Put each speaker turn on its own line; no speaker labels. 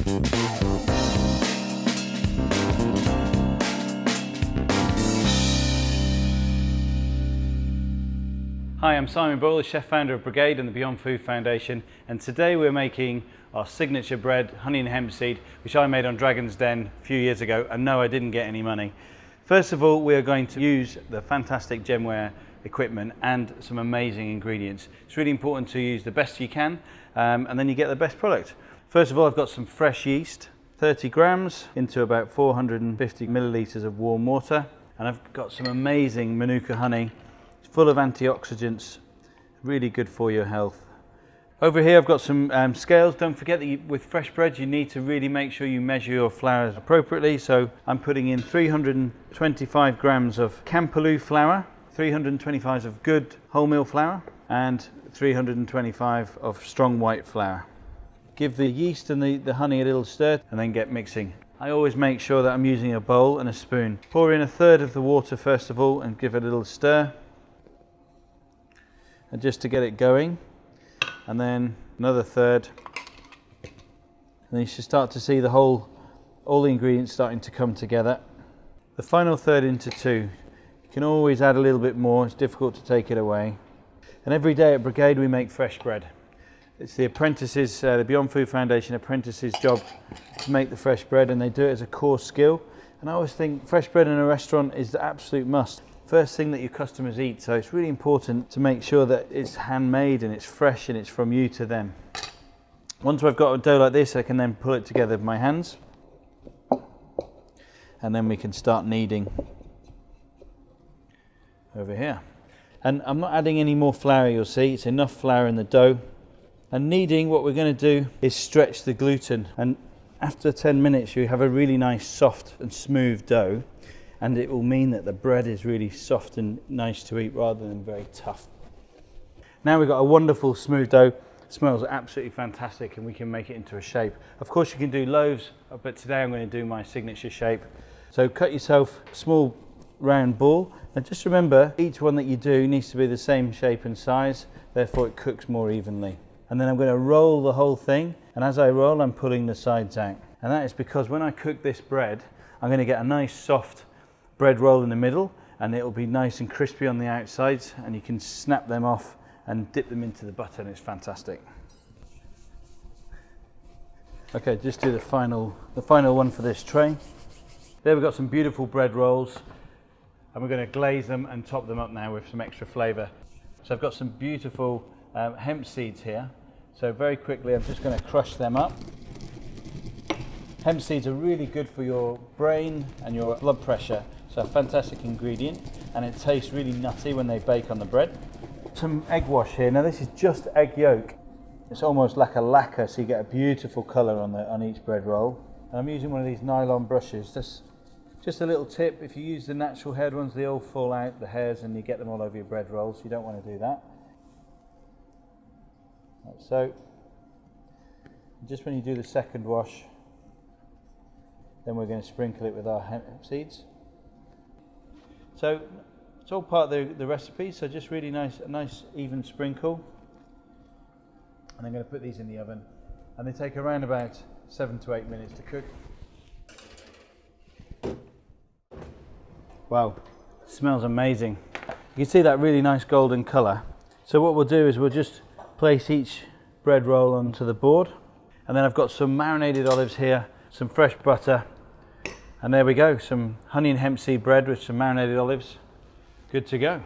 Hi, I'm Simon Boyle, the chef founder of Brigade and the Beyond Food Foundation, and today we're making our signature bread, honey and hemp seed, which I made on Dragon's Den a few years ago, and no, I didn't get any money. First of all, we are going to use the fantastic Genware equipment and some amazing ingredients. It's really important to use the best you can, and then you get the best product. First of all, I've got some fresh yeast, 30 grams into about 450 millilitres of warm water, and I've got some amazing Manuka honey. Full of antioxidants, really good for your health. Over here I've got some scales. Don't forget that with fresh bread you need to really make sure you measure your flours appropriately. So I'm putting in 325 grams of Campaloo flour, 325 of good wholemeal flour, and 325 of strong white flour. Give the yeast and the honey a little stir and then get mixing. I always make sure that I'm using a bowl and a spoon. Pour in a third of the water first of all and give it a little stir. And just to get it going, and then another third, and then you should start to see all the ingredients starting to come together. The final third into two. You can always add a little bit more, it's difficult to take it away. And every day at Brigade we make fresh bread. It's the apprentices, the Beyond Food Foundation apprentices' job to make the fresh bread, and they do it as a core skill. And I always think fresh bread in a restaurant is the absolute must. First thing that your customers eat, so it's really important to make sure that it's handmade and it's fresh and it's from you to them. Once I've got a dough like this, I can then pull it together with my hands, and then we can start kneading over here. And I'm not adding any more flour, you'll see, it's enough flour in the dough. And kneading, what we're going to do is stretch the gluten, and after 10 minutes you have a really nice soft and smooth dough. And it will mean that the bread is really soft and nice to eat rather than very tough. Now we've got a wonderful smooth dough. It smells absolutely fantastic, and we can make it into a shape. Of course you can do loaves, but today I'm going to do my signature shape. So cut yourself a small round ball, and just remember each one that you do needs to be the same shape and size, therefore it cooks more evenly. And then I'm going to roll the whole thing, and as I roll I'm pulling the sides out. And that is because when I cook this bread I'm going to get a nice soft bread roll in the middle, and it will be nice and crispy on the outsides, and you can snap them off and dip them into the butter, and it's fantastic. Okay, just do the final one for this tray. There we've got some beautiful bread rolls, and we're going to glaze them and top them up now with some extra flavour. So I've got some beautiful hemp seeds here, so very quickly I'm just going to crush them up. Hemp seeds are really good for your brain and your blood pressure. So a fantastic ingredient, and it tastes really nutty when they bake on the bread. Some egg wash here. Now this is just egg yolk. It's almost like a lacquer, so you get a beautiful colour on each bread roll. And I'm using one of these nylon brushes. Just a little tip, if you use the natural haired ones, they all fall out, the hairs, and you get them all over your bread rolls. You don't want to do that. Like so. Just when you do the second wash, then we're going to sprinkle it with our hemp seeds. So it's all part of the recipe, so just really nice, a nice even sprinkle. And I'm going to put these in the oven, and they take around about 7 to 8 minutes to cook. Wow, smells amazing. You can see that really nice golden colour. So what we'll do is we'll just place each bread roll onto the board, and then I've got some marinated olives here, some fresh butter, and there we go, some honey and hemp seed bread with some marinated olives. Good to go.